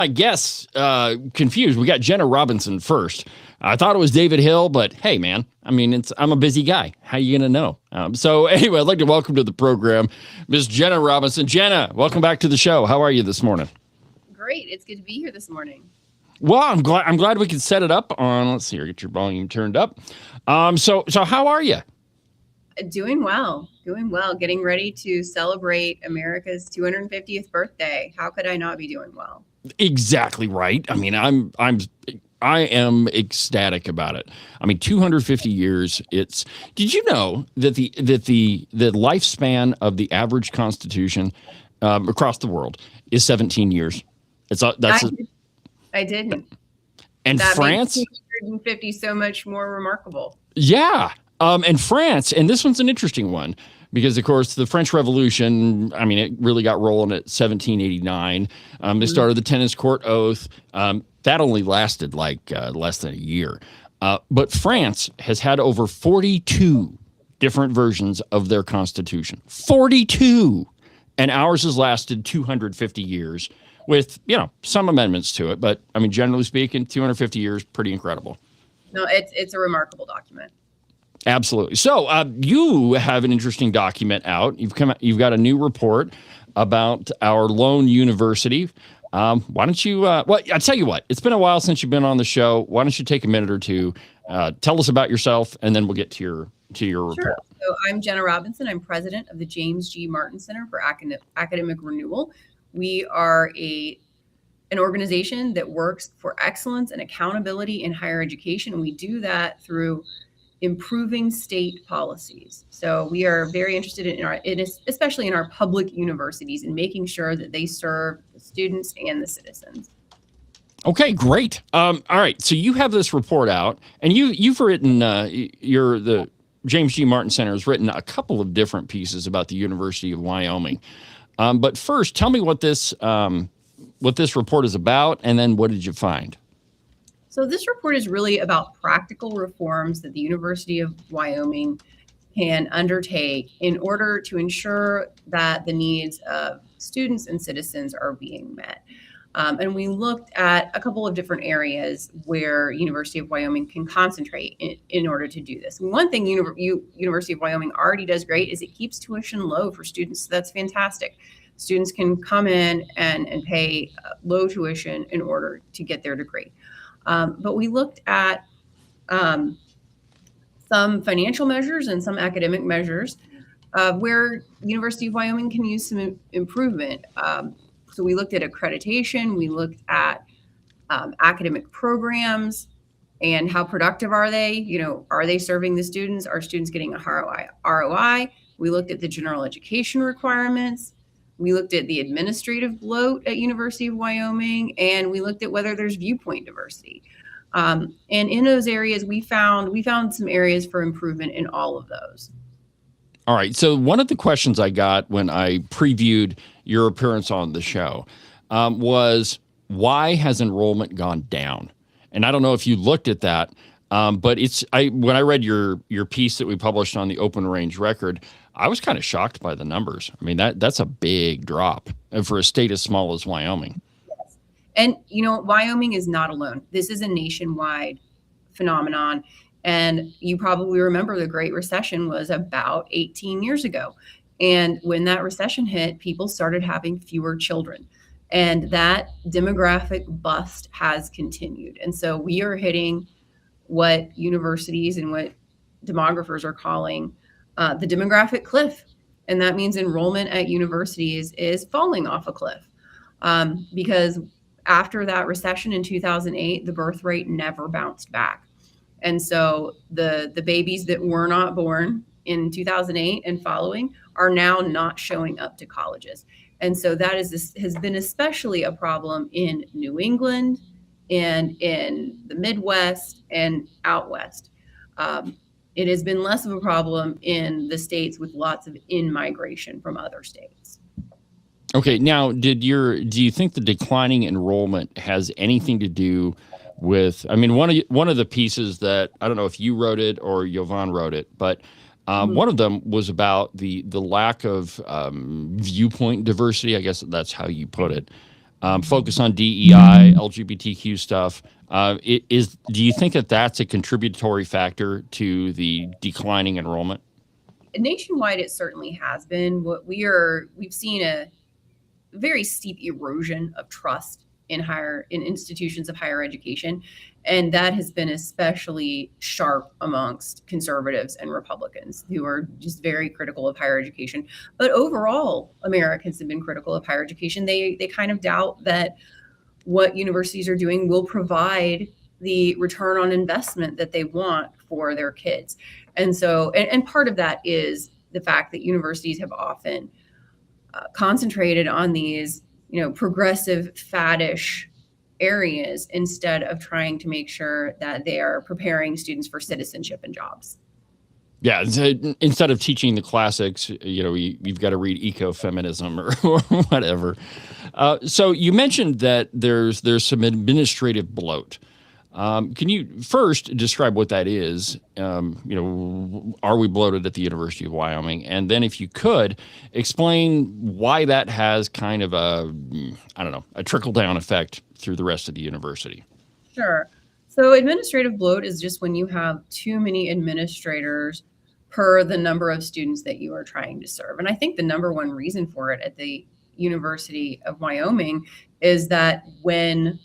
I guess, confused. We got Jenna Robinson first. I thought it was David Hill, but hey, man, I mean, I'm a busy guy. How you going to know? So anyway, I'd like to welcome to the program Miss Jenna Robinson. Jenna, welcome back to the show. How are you this morning? Great. It's good to be here this morning. Well, I'm glad we could set it up on, let's see here, get your volume turned up. So how are you? Doing well. Getting ready to celebrate America's 250th birthday. How could I not be doing well? Exactly right. I mean, I am ecstatic about it. I mean, 250 years. Did you know that the lifespan of the average Constitution across the world is 17 years? I didn't. And that France, makes 250 so much more remarkable. Yeah. And France, and this one's an interesting one because, of course, the French Revolution, I mean, it really got rolling at 1789. They started the tennis court oath. That only lasted like less than a year. But France has had over 42 different versions of their constitution. 42! And ours has lasted 250 years with, some amendments to it. But, I mean, generally speaking, 250 years, pretty incredible. No, it's a remarkable document. Absolutely. So you have an interesting document out. You've got a new report about our lone university. Why don't you? Well, I tell you what. It's been a while since you've been on the show. Why don't you take a minute or two, tell us about yourself, and then we'll get to your report. Sure. So I'm Jenna Robinson. I'm president of the James G. Martin Center for Academic Renewal. We are an organization that works for excellence and accountability in higher education. We do that through improving state policies. So we are very interested especially in our public universities, and making sure that they serve the students and the citizens. Okay, great. All right, so you have this report out, and you've written the James G. Martin Center has written a couple of different pieces about the University of Wyoming. But first, tell me what this report is about, and then what did you find? So this report is really about practical reforms that the University of Wyoming can undertake in order to ensure that the needs of students and citizens are being met. And we looked at a couple of different areas where University of Wyoming can concentrate in order to do this. One thing University of Wyoming already does great is it keeps tuition low for students. So that's fantastic. Students can come in and pay low tuition in order to get their degree. But we looked at some financial measures and some academic measures where University of Wyoming can use some improvement. So we looked at accreditation, we looked at academic programs and how productive are they? Are they serving the students? Are students getting a ROI? We looked at the general education requirements. We looked at the administrative bloat at University of Wyoming, and we looked at whether there's viewpoint diversity. And in those areas, we found some areas for improvement in all of those. All right. So one of the questions I got when I previewed your appearance on the show was, why has enrollment gone down? And I don't know if you looked at that, but when I read your piece that we published on the Open Range Record, I was kind of shocked by the numbers. I mean, that's a big drop for a state as small as Wyoming. Yes. And, Wyoming is not alone. This is a nationwide phenomenon. And you probably remember the Great Recession was about 18 years ago. And when that recession hit, people started having fewer children. And that demographic bust has continued. And so we are hitting what universities and what demographers are calling the demographic cliff. And that means enrollment at universities is falling off a cliff because after that recession in 2008, the birth rate never bounced back. And so the babies that were not born in 2008 and following are now not showing up to colleges. And so that has been especially a problem in New England and in the Midwest and out West. It has been less of a problem in the states with lots of in-migration from other states. Okay, now, do you think the declining enrollment has anything to do with? I mean, one of the pieces that, I don't know if you wrote it or Yovan wrote it, but one of them was about the lack of viewpoint diversity. I guess that's how you put it. focus on DEI, LGBTQ stuff. Do you think that that's a contributory factor to the declining enrollment? Nationwide, it certainly has been. We've seen a very steep erosion of trust in institutions of higher education, and that has been especially sharp amongst conservatives and Republicans who are just very critical of higher education. But overall, Americans have been critical of higher education. They kind of doubt that what universities are doing will provide the return on investment that they want for their kids. And so, and part of that is the fact that universities have often concentrated on these, progressive, faddish areas instead of trying to make sure that they are preparing students for citizenship and jobs. Yeah, instead of teaching the classics, you've got to read ecofeminism or whatever. So you mentioned that there's some administrative bloat. Can you first describe what that is? Are we bloated at the University of Wyoming? And then if you could, explain why that has kind of a trickle-down effect through the rest of the university. Sure. So administrative bloat is just when you have too many administrators per the number of students that you are trying to serve. And I think the number one reason for it at the University of Wyoming is that when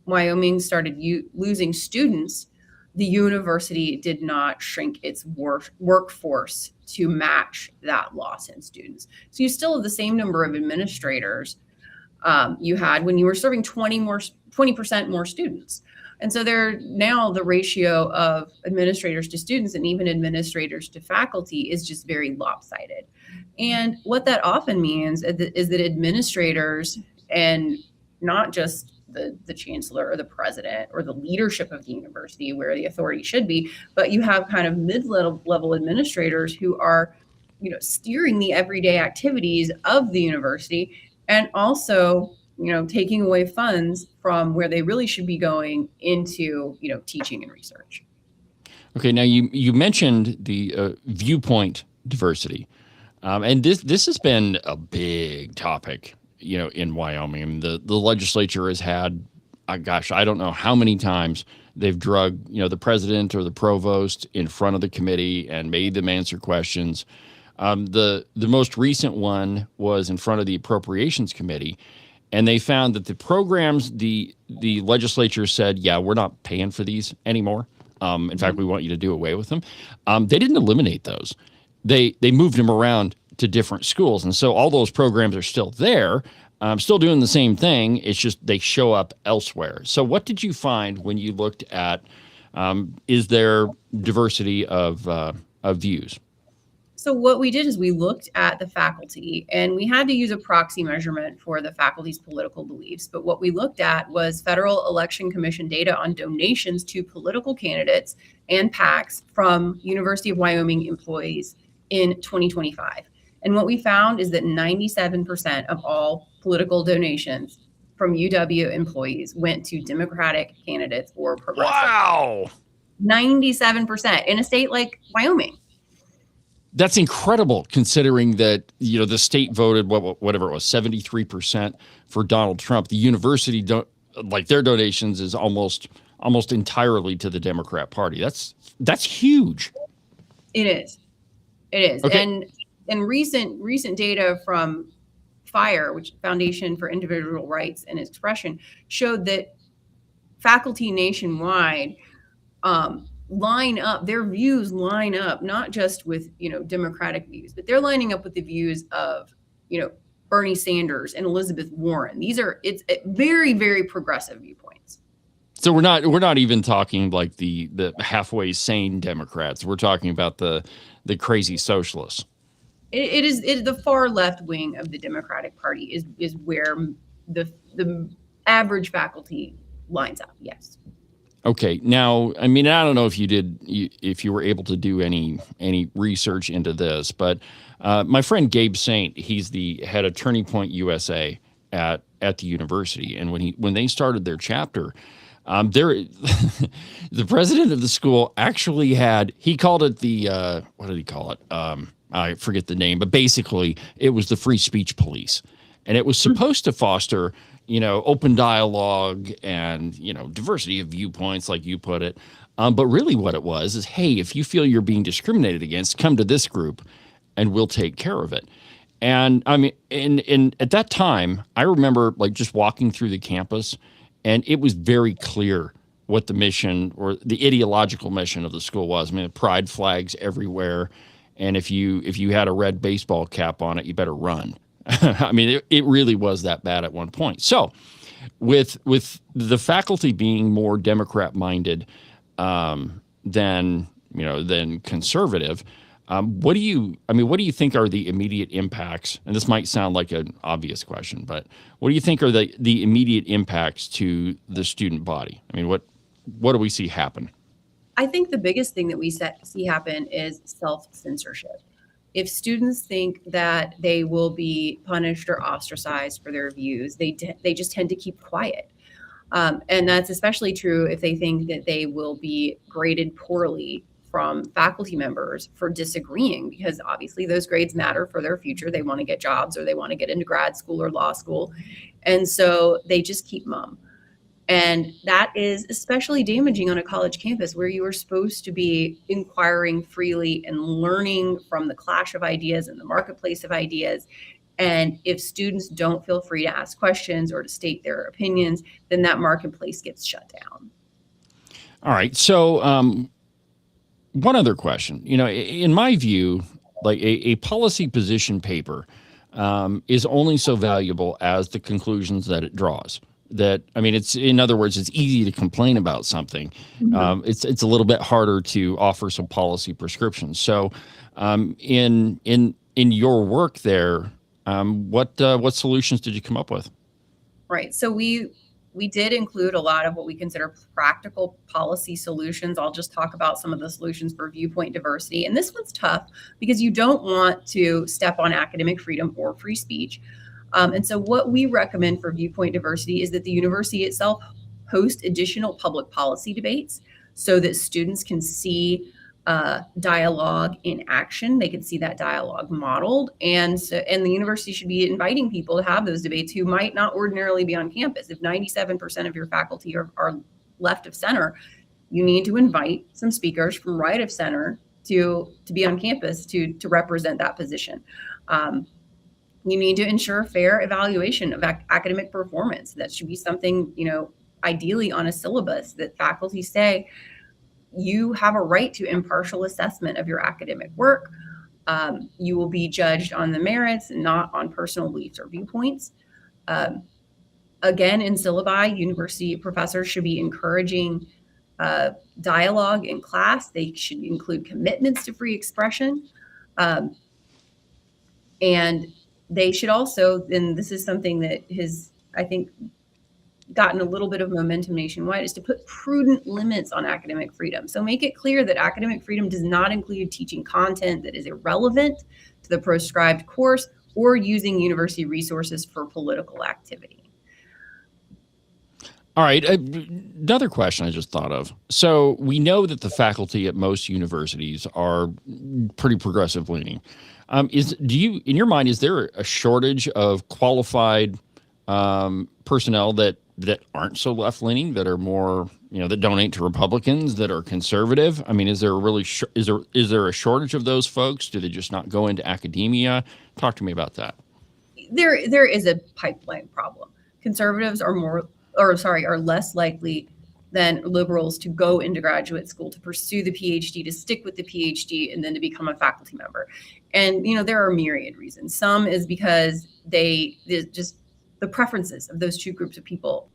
Wyoming started losing students, the university did not shrink its workforce to match that loss in students. So you still have the same number of administrators you had when you were serving 20% more students. And so now the ratio of administrators to students and even administrators to faculty is just very lopsided. And what that often means is that administrators, and not just the chancellor or the president or the leadership of the university where the authority should be, but you have kind of mid-level administrators who are, steering the everyday activities of the university, and also, taking away funds from where they really should be going into, teaching and research. Okay, now you mentioned the viewpoint diversity, and this has been a big topic, in Wyoming. I mean, the legislature has had, I don't know how many times they've drugged, the president or the provost in front of the committee and made them answer questions. The most recent one was in front of the Appropriations Committee, and they found that the programs the legislature said, yeah, we're not paying for these anymore. In fact, we want you to do away with them. They didn't eliminate those. They moved them around to different schools, and so all those programs are still there, still doing the same thing. It's just they show up elsewhere. So what did you find when you looked at, is there diversity of views? So what we did is we looked at the faculty, and we had to use a proxy measurement for the faculty's political beliefs. But what we looked at was Federal Election Commission data on donations to political candidates and PACs from University of Wyoming employees in 2025. And what we found is that 97% of all political donations from UW employees went to Democratic candidates or progressive. Wow. 97% in a state like Wyoming. That's incredible, considering that, the state voted whatever it was, 73% for Donald Trump. The university their donations is almost entirely to the Democrat Party. That's huge. It is. Okay. And recent data from FIRE, which Foundation for Individual Rights and Expression, showed that faculty nationwide their views line up not just with Democratic views, but they're lining up with the views of Bernie Sanders and Elizabeth Warren. It's very, very progressive viewpoints. So we're not even talking like the halfway sane Democrats. We're talking about the crazy socialists. It is the far left wing of the Democratic Party is where the average faculty lines up. Yes. Okay. Now, I mean, I don't know if you were able to do any research into this, but my friend Gabe Saint, he's the head of Turning Point USA at the university, and when they started their chapter, the president of the school actually he called it the what did he call it? I forget the name, but basically it was the free speech police, and it was supposed to foster open dialogue and, diversity of viewpoints, like you put it. But really what it was is, hey, if you feel you're being discriminated against, come to this group and we'll take care of it. And I mean, in at that time, I remember like just walking through the campus, and it was very clear what the mission or the ideological mission of the school was. I mean, pride flags everywhere, and if you had a red baseball cap on it, you better run. I mean, it really was that bad at one point. So, with the faculty being more Democrat minded than conservative. What do you think are the immediate impacts? And this might sound like an obvious question, but what do you think are the immediate impacts to the student body? I mean, what do we see happen? I think the biggest thing that we see happen is self-censorship. If students think that they will be punished or ostracized for their views, they just tend to keep quiet. And that's especially true if they think that they will be graded poorly from faculty members for disagreeing, because obviously those grades matter for their future. They want to get jobs, or they want to get into grad school or law school. And so they just keep mum. And that is especially damaging on a college campus where you are supposed to be inquiring freely and learning from the clash of ideas and the marketplace of ideas. And if students don't feel free to ask questions or to state their opinions, then that marketplace gets shut down. All right. So, one other question. In my view, like a policy position paper is only so valuable as the conclusions that it draws. In other words, it's easy to complain about something. Mm-hmm. It's a little bit harder to offer some policy prescriptions. So, in your work there, what solutions did you come up with? Right. So we did include a lot of what we consider practical policy solutions. I'll just talk about some of the solutions for viewpoint diversity. And this one's tough because you don't want to step on academic freedom or free speech. And so what we recommend for viewpoint diversity is that the university itself host additional public policy debates so that students can see dialogue in action. They can see that dialogue modeled. And the university should be inviting people to have those debates who might not ordinarily be on campus. If 97% of your faculty are left of center, you need to invite some speakers from right of center to be on campus to represent that position. You need to ensure fair evaluation of academic performance. That should be something, ideally on a syllabus that faculty say, you have a right to impartial assessment of your academic work. You will be judged on the merits and not on personal beliefs or viewpoints. Again, in syllabi, university professors should be encouraging dialogue in class. They should include commitments to free expression. And they should also, and this is something that has, I think, gotten a little bit of momentum nationwide, is to put prudent limits on academic freedom. So make it clear that academic freedom does not include teaching content that is irrelevant to the prescribed course or using university resources for political activity. All right. Another question I just thought of. So we know that the faculty at most universities are pretty progressive leaning. In your mind, is there a shortage of qualified personnel that aren't so left leaning, that are more, that donate to Republicans, that are conservative? I mean, is there a shortage of those folks? Do they just not go into academia? Talk to me about that. There is a pipeline problem. Conservatives are less likely than liberals to go into graduate school, to pursue the PhD, to stick with the PhD, and then to become a faculty member. And, there are myriad reasons. Some is because the preferences of those two groups of people.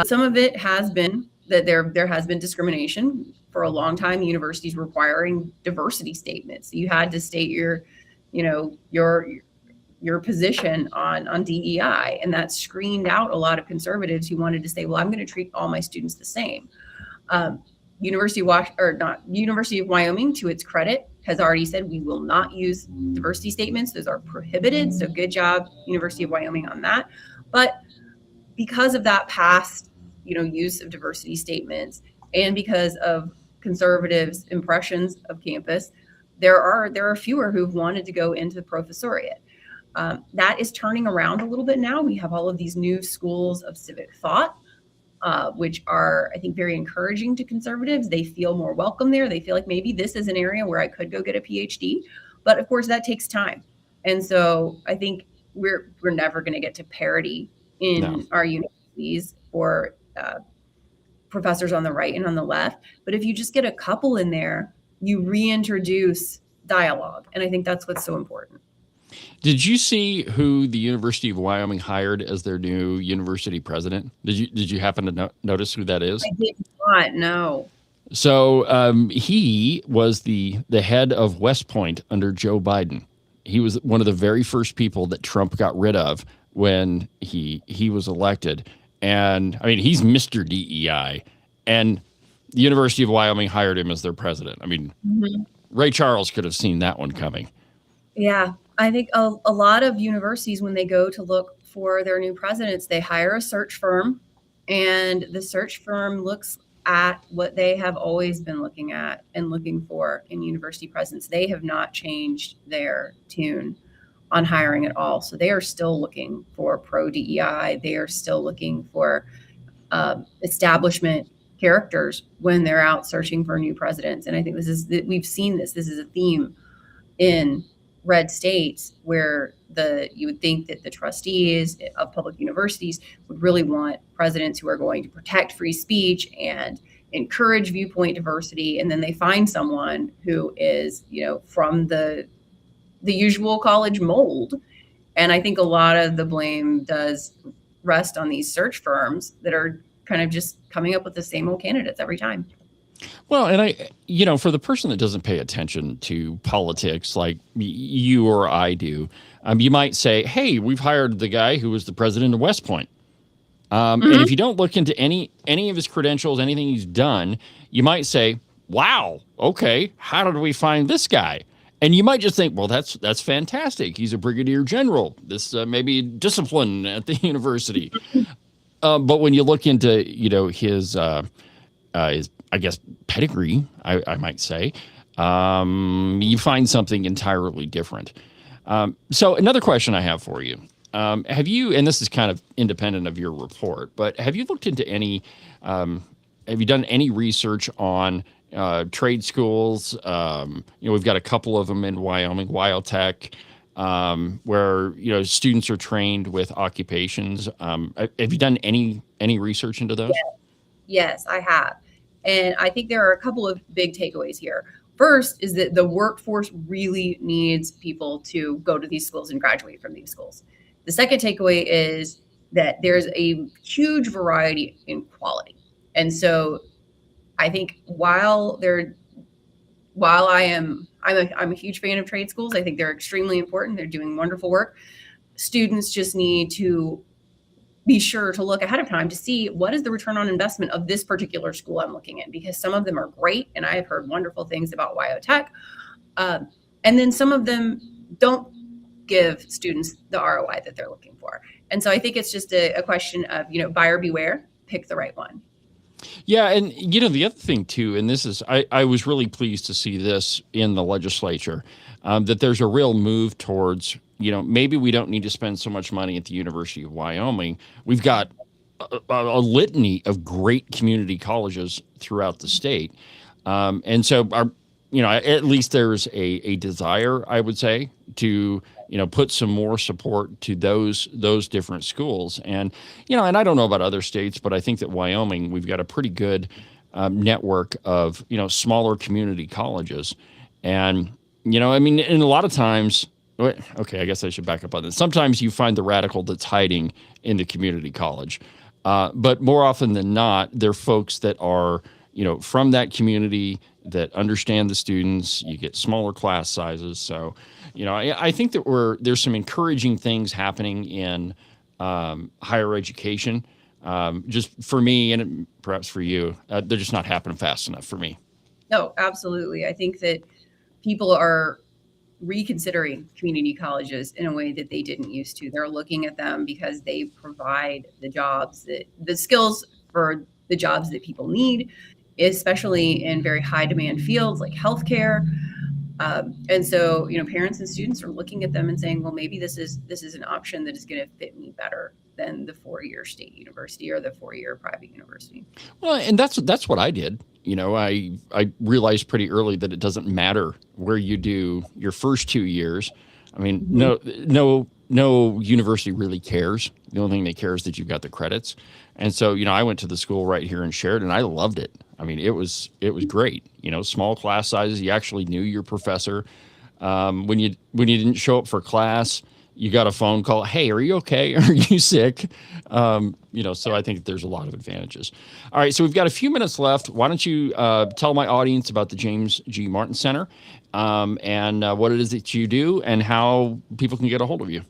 Some of it has been that there has been discrimination for a long time. Universities requiring diversity statements. You had to state your position on DEI, and that screened out a lot of conservatives who wanted to say, well, I'm going to treat all my students the same. University of Wyoming, to its credit, has already said we will not use diversity statements. Those are prohibited. So good job, University of Wyoming, on that. But because of that past, use of diversity statements, and because of conservatives' impressions of campus, there are fewer who've wanted to go into the professoriate. That is turning around a little bit now. We have all of these new schools of civic thought, which are, I think, very encouraging to conservatives. They feel more welcome there. They feel like maybe this is an area where I could go get a PhD. But of course, that takes time. And so I think we're never going to get to parity No. in our universities for professors on the right and on the left. But if you just get a couple in there, you reintroduce dialogue. And I think that's what's so important. Did you see who the University of Wyoming hired as their new university president? Did you happen to notice who that is? I did not know. So he was the head of West Point under Joe Biden. He was one of the very first people that Trump got rid of when he was elected. And I mean, he's Mr. DEI. And the University of Wyoming hired him as their president. I mean, Ray Charles could have seen that one coming. Yeah, I think a lot of universities, when they go to look for their new presidents, they hire a search firm, and the search firm looks at what they have always been looking at and looking for in university presidents. They have not changed their tune on hiring at all. So they are still looking for pro DEI. They are still looking for establishment characters when they're out searching for new presidents. And I think we've seen this. This is a theme in red states where you would think that the trustees of public universities would really want presidents who are going to protect free speech and encourage viewpoint diversity. And then they find someone who is, from the usual college mold. And I think a lot of the blame does rest on these search firms that are kind of just coming up with the same old candidates every time. Well, and for the person that doesn't pay attention to politics like you or I do, you might say, hey, we've hired the guy who was the president of West Point. And if you don't look into any of his credentials, anything he's done, you might say, wow, okay, how did we find this guy? And you might just think, well, that's fantastic. He's a brigadier general. This may be discipline at the university. But when you look into, his I guess, pedigree, I might say, you find something entirely different. So another question I have for you. Have you, and this is kind of independent of your report, but have you looked into have you done any research on trade schools? We've got a couple of them in Wyoming, WyoTech, where, students are trained with occupations. Have you done any research into those? Yes, I have. And I think there are a couple of big takeaways here. First is that the workforce really needs people to go to these schools and graduate from these schools. The second takeaway is that there's a huge variety in quality. And so I think while I'm a huge fan of trade schools, I think they're extremely important. They're doing wonderful work. Students just need to be sure to look ahead of time to see what is the return on investment of this particular school I'm looking at, because some of them are great. And I have heard wonderful things about WyoTech. And then some of them don't give students the ROI that they're looking for. And so I think it's just a question of, buyer beware, pick the right one. Yeah. And, the other thing, too, and this is I was really pleased to see this in the legislature, that there's a real move towards, maybe we don't need to spend so much money at the University of Wyoming. We've got a litany of great community colleges throughout the state. And so, at least there's a desire, I would say, to put some more support to those different schools. And, and I don't know about other states, but I think that Wyoming, we've got a pretty good network of, smaller community colleges. And, and a lot of times, okay, I guess I should back up on this. Sometimes you find the radical that's hiding in the community college. But more often than not, they're folks that are, from that community that understand the students. You get smaller class sizes. So, I think that there's some encouraging things happening in higher education. Just for me and perhaps for you, they're just not happening fast enough for me. No, absolutely. I think that people are reconsidering community colleges in a way that they didn't used to. They're looking at them because they provide the skills for the jobs that people need, especially in very high demand fields like healthcare. And so, parents and students are looking at them and saying, well, maybe this is an option that is going to fit me better than the 4-year state university or the 4-year private university. Well, and that's what I did. I realized pretty early that it doesn't matter where you do your first 2 years. I mean, no university really cares. The only thing they care is that you've got the credits. And so, I went to the school right here in Sheridan. I loved it. I mean, it was great. Small class sizes. You actually knew your professor. When you didn't show up for class, you got a phone call. Hey, are you okay? Are you sick? So I think there's a lot of advantages. All right, so we've got a few minutes left. Why don't you tell my audience about the James G. Martin Center and what it is that you do and how people can get a hold of you.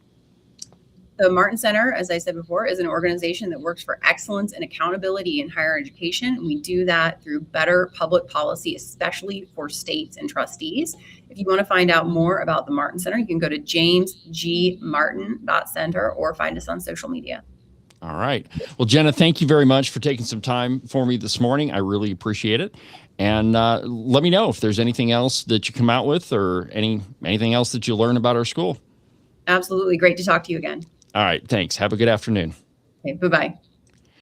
The Martin Center, as I said before, is an organization that works for excellence and accountability in higher education. We do that through better public policy, especially for states and trustees. If you want to find out more about the Martin Center, you can go to jamesgmartin.center or find us on social media. All right. Well, Jenna, thank you very much for taking some time for me this morning. I really appreciate it. And let me know if there's anything else that you come out with or anything else that you learn about our school. Absolutely. Great to talk to you again. All right. Thanks. Have a good afternoon. Okay. Bye-bye.